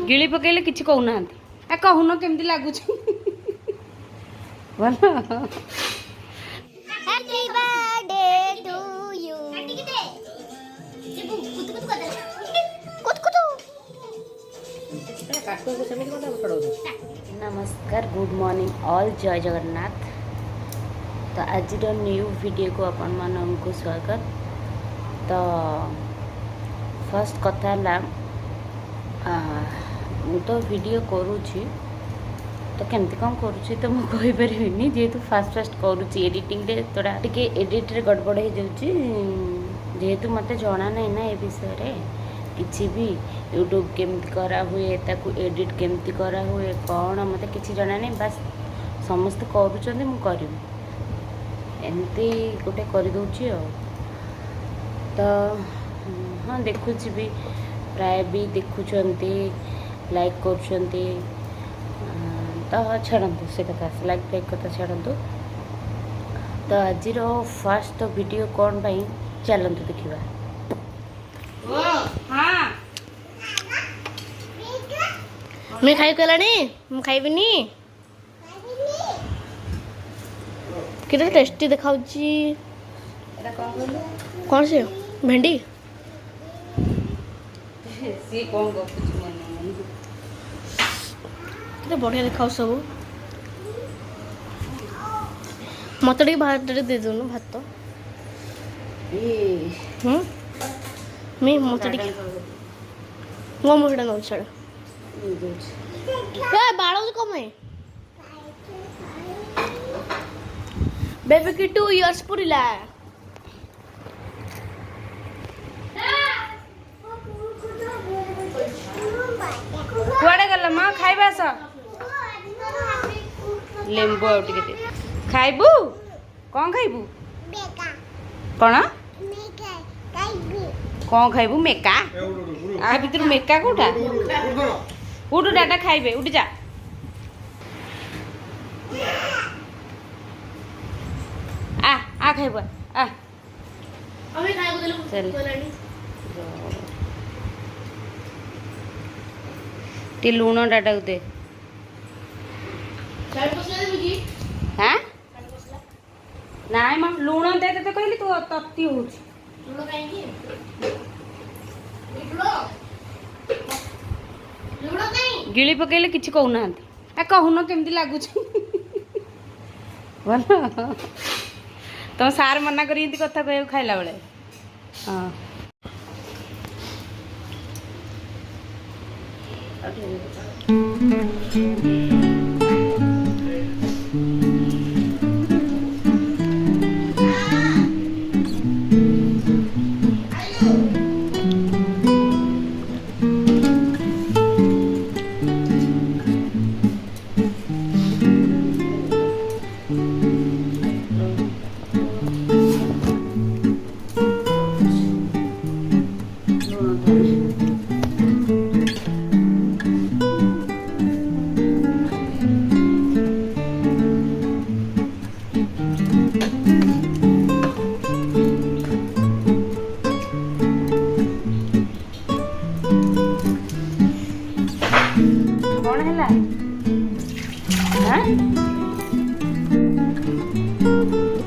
गिली पकेले किसी कहूना कहून केमती लगुच भल नमस्कार गुड मॉर्निंग ऑल जय जगन्नाथ। तो आज न्यू वीडियो को अपन मानक स्वागत। तो फर्स्ट कथा मु तो वीडियो करुँची तो केमती कौन करुँची तो मुझे कहीपरि जेहेतु फास्ट करुँची एडिटिंग रे थोड़ा टिके एडिट रे गड़बड़ हो जाऊँगी जेहेतु मत जना नहीं ना ए विषय किसी भी यूट्यूब केमती करा हुए ताकू एडिट केमती करा हुए कौन मत किसी जना नहीं बस समस्त करुँच मुझे एमती गोटे करदे तो हाँ देखुची भी प्राय भी देखुंट लाइक कर तो छाड़ू से कथा लाइक कथा छाड़ू। तो आज फास्ट वीडियो कौन पाई चलतु देखा। मैं खाई कलानी मैं खाइबिनी कितना टेस्टी देखाउची। कौन से भेंडी सी कौन गपुच मन कितना बढ़िया देखाउ सब। मत भात दे दूनु भात मैं मत मो मुझे नौ छाड़ बाड़ कम है बेबी की 2 इयर्स पूरीला कुआड़े गल माँ खाइबा स लेम्बू आउ टिके खाइबू कौन खाइबू कौन कौन खाइबू मेका आ भीतर मेका कोठा उठ डाटा खाइबे उठ जा आ खाइबा आ चल टी लुण डाटा दे हाँ नाई माँ लुण दे ते कहली तू तत्ती हो गिली पकेले किसी कहूना कहून केमती लगुच भल तुम सार मना कर कथा कह खाइला बेले हाँ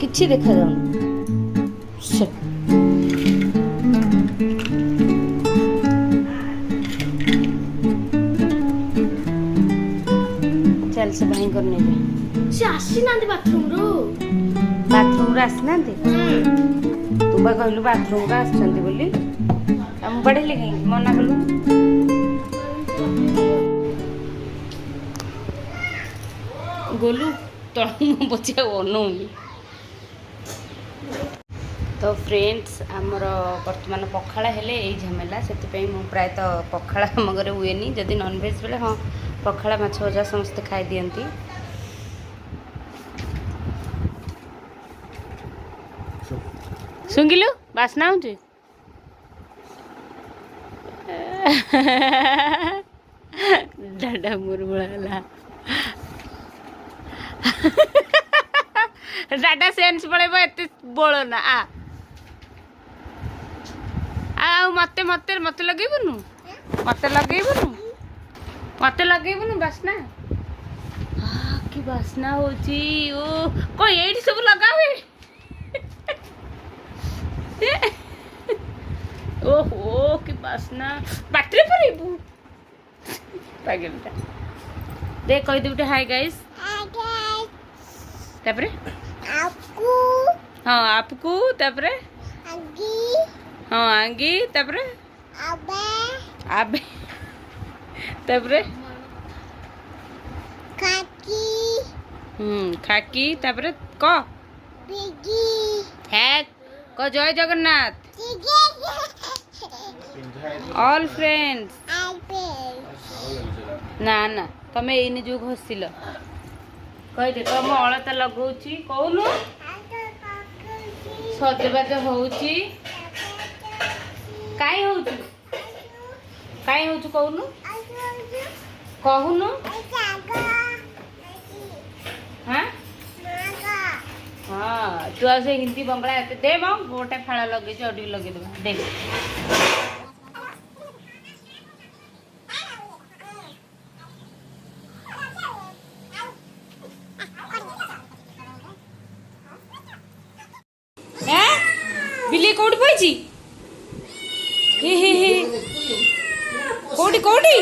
किसी देखा जाऊन चल से भाई करने से आसी ना बाथरूम रो आसी ना तू बा कहलु बाथरूम रो आछंती बोली हम बढ़ेली कहीं मना कलु गोलू तल बचा अनौनी। तो फ्रेंड्स आमर बर्तमान पखाड़ा हेले यही झमेला से प्रायतः पखाड़ा आम घर हुए जदि नॉनवेज बेले हाँ पखाड़ा माछ भजा समस्ते खाई दियंती। सुंगिलु बासना हो डाडा मुरमुला डाटा सेन्स पड़े एत बोल ना आ मते मते मते लगेबुनु मते लगेबुनु बास्ना कि बास्ना होची ओ को एडी सब लगावे ओहो कि बास्ना बैटरी परेबु पागलटा देख कहि दुटे हाय गाइस तापरे आपको हां आपको तापरे आंगी हां आंगी तापरे आबे आबे तापरे खाकी खाकी तापरे क बिगी हैक क जय जगन्नाथ ऑल फ्रेंड्स ना ना तमे एने जो घसिल कहि दे तम अलता लगौची कहनु सजबाज होउची काई होउची कहनु कहनु हाँ हाँ तू आज हिंदी बंगला दे म गोटे फाड़ा लगे अड़ी लगे दे बिल्ली कोड पाइची हे हे हे कोडी कोडी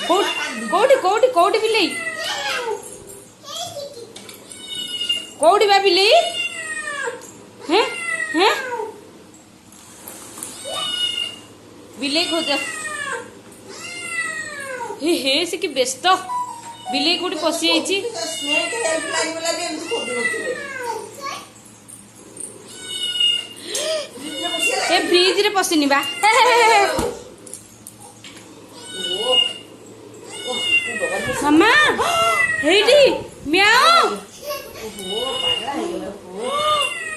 कोडी कोडी कोडी बिल्ली कोडी बा बिल्ली हैं हैं बिल्ली खोज हे हे से कि व्यस्त बिल्ली कोडी पसी आइची ए फ्रिज रे पसिनी बा मम्मा हेडी म्याओ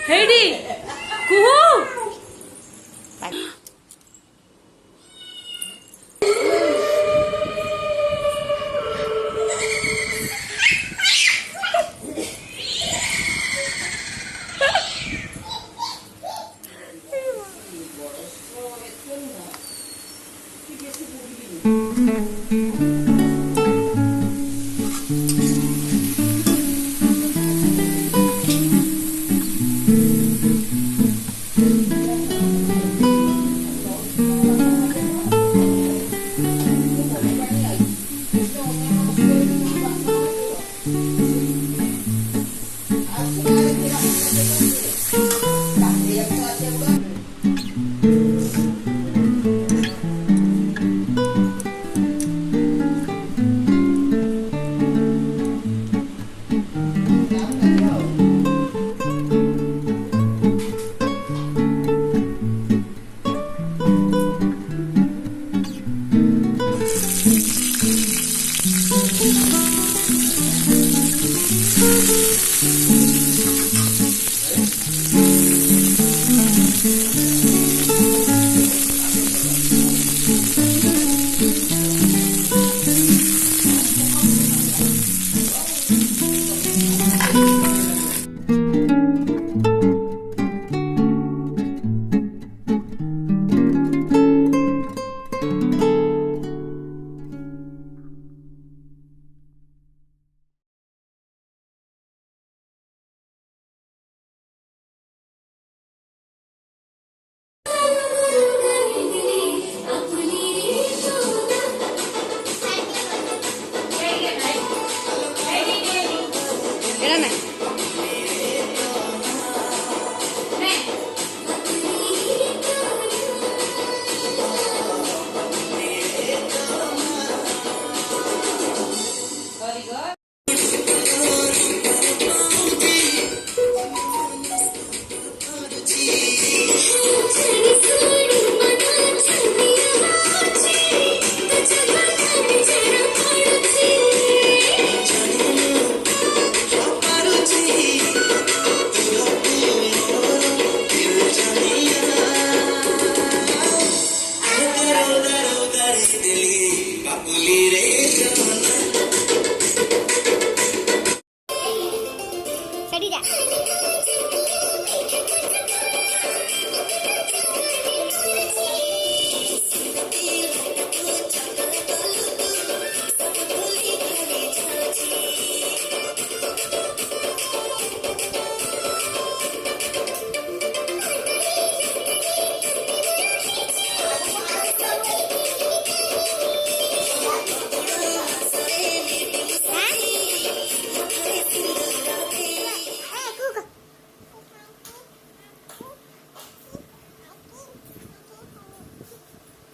हेडी कुहू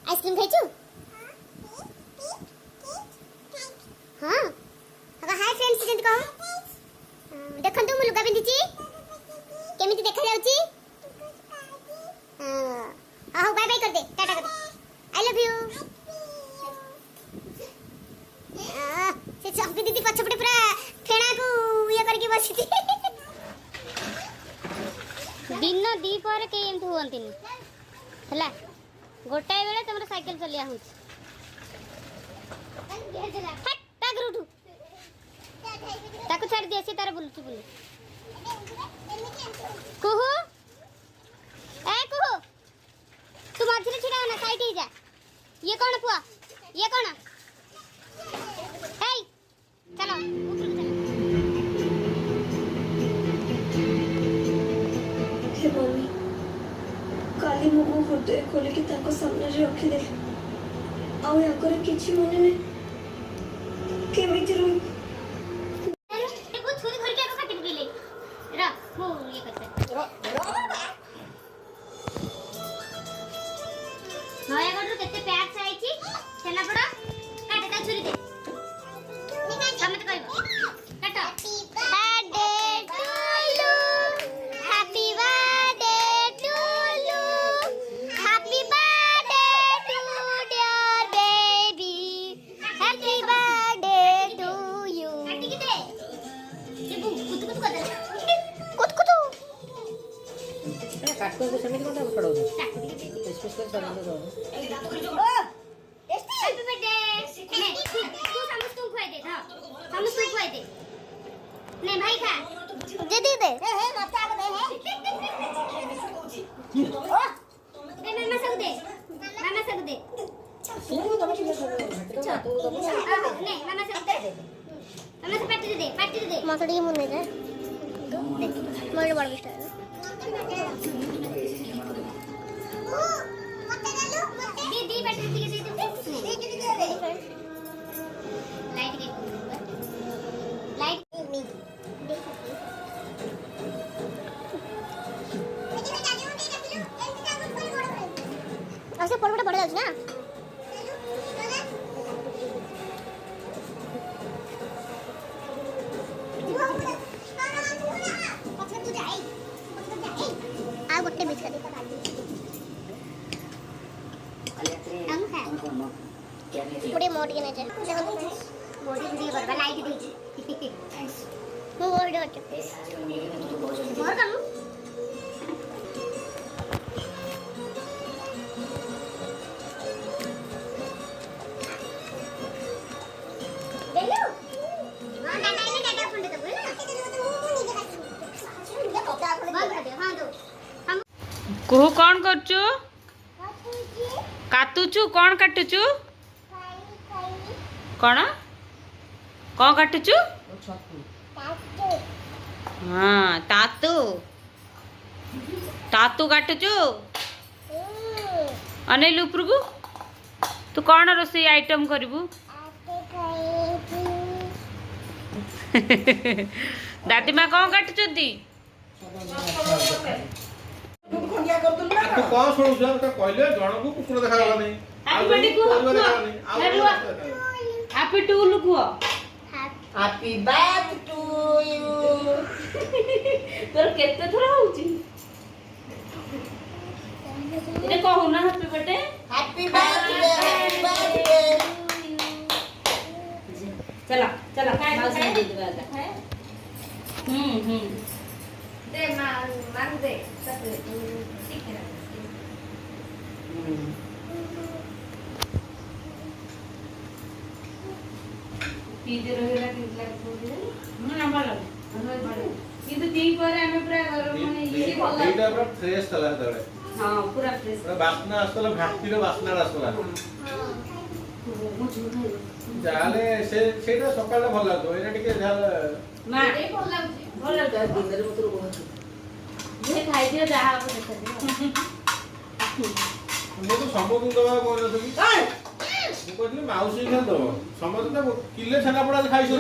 आइसक्रीम खाइछु हाँ हाय फ्रेंड्स जेंत कहो देखंतु मु लुगा पिंदिची केमिति देखा जाउची हां बाय बाय कर दे टाटा कर दे आई लव यू से चक्की दीदी पछपटे पूरा फेणा को ये करके बसिती दिन दी पर के एमती हुअंतिनी हला गोटाए बेले तमरा साइकिल चलिया होछ हट ताक उठू ताको छाड़ दिया से तार बुलुची बुलु कुहू ए कुहू तू मझिरे छिड़ा ना साइड ही जा ये कौन पुआ ये कौन ए चलो ऊपर चलो हे मम्मी काली मो हृदय खोलिकी ताको सामने रखिदे आउ याकर किछि मने नै केमिति रही देखो छुरी धर के काटी पकेले रा मो ये करते नया गडर केते पैक आइची छेना पड़ा काटे ता छुरी दे समझ कहबो काटो happy birthday to you happy birthday to dear baby happy birthday to you काटी के दे ये कुत कुत कर दे कुत कुत काटको को समित कोन पड़ो काटी स्पेशल समित दो हैप्पी बर्थडे ने तू समझ तू खुआई दे हां समझ तू खुआई दे नहीं भाई खा दे दे दे हे मत आग दे हे ओ दे मामा सब दे तू तब के तू तब नहीं मामा सब दे मामा से पार्टी दे मसड़ी मुने दे मोर बड़ बिस्टा दी बैटरी दे लाइट के लाइट मी ऐसे पड़पड़ बढ़ जाउछ ना आ गोटे बीच कर दे हम है पूरे मोड के नजर मोड वीडियो करबा लाइट दी मो वीडियो कर मोर करू देलो हां टाटा फोन दे दो ना बंद कर दे हां दो हम କୁହୁ କ'ଣ କରୁଛୁ କାଟୁଛୁ କ'ଣ କାଟୁଛୁ କ'ଣ କ'ଣ କାଟୁଛୁ ହଁ ତାତୁ ତାତୁ କାଟୁଛୁ ଅନେଇଲୁ ଉପରକୁ ତୁ କ'ଣ ରୋଷେଇ ଆଇଟମ୍ କରିବୁ ଦାଦି ମା କ'ଣ କାଟୁଛନ୍ତି तू कौन शुणुछ तो कहले जनकू कुकुर देखा गला नहीं हैप्पी टू लुक हुआ हैप्पी बर्थडे टू यू तोर केते थोड़ा होउची इने कहू ना हैप्पी बर्थडे हैप्पी बर्थडे चला चला माउसी दे देबा दे मांग दे सब ठीक है पीते रहेला कि लाग बोले ना भलो কিন্তু दी पर हमें पूरा गरम माने ये भल एटा पूरा फ्रेश तला तळे हां पूरा फ्रेश पूरा बास्ना आसला भाती रे बास्ना आसला जाले से सेटा सकाळ भल लागतो एटा टिके झाल ना ये भल लागुची भलो तो दिनरे मतर बहुत जे खाइ दियो जहा अब देखा मु तो समोदु दवा कोन नथि मु कहली माउसी खान दो समोदु तो किले छना पड़ा खाइ सो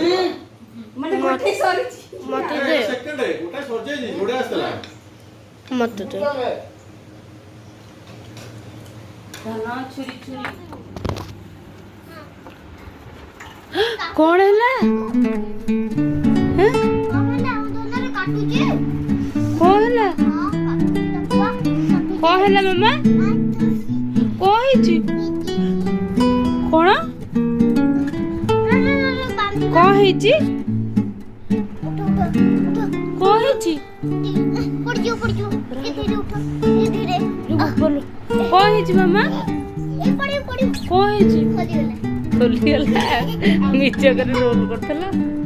मने मोटे सरीची मत दे सेकंड है गोटा सजे जी जोड़े आस्तला मत दे ଧନ ଛୁରୀ ଛୁରୀ କଣ ହେଲା କଣ ହେଲା କଣ ହେଲା ମାମା କଣ ହେଇଛି କଣ କଣ ହେଇଛି କଣ ହେଇଛି କଣ ହେଇଛି ମାମା କଣ ହେଇଛି ଖୋଲିଗଲା ମିଛ କରି ରୋଲ କରିଥିଲା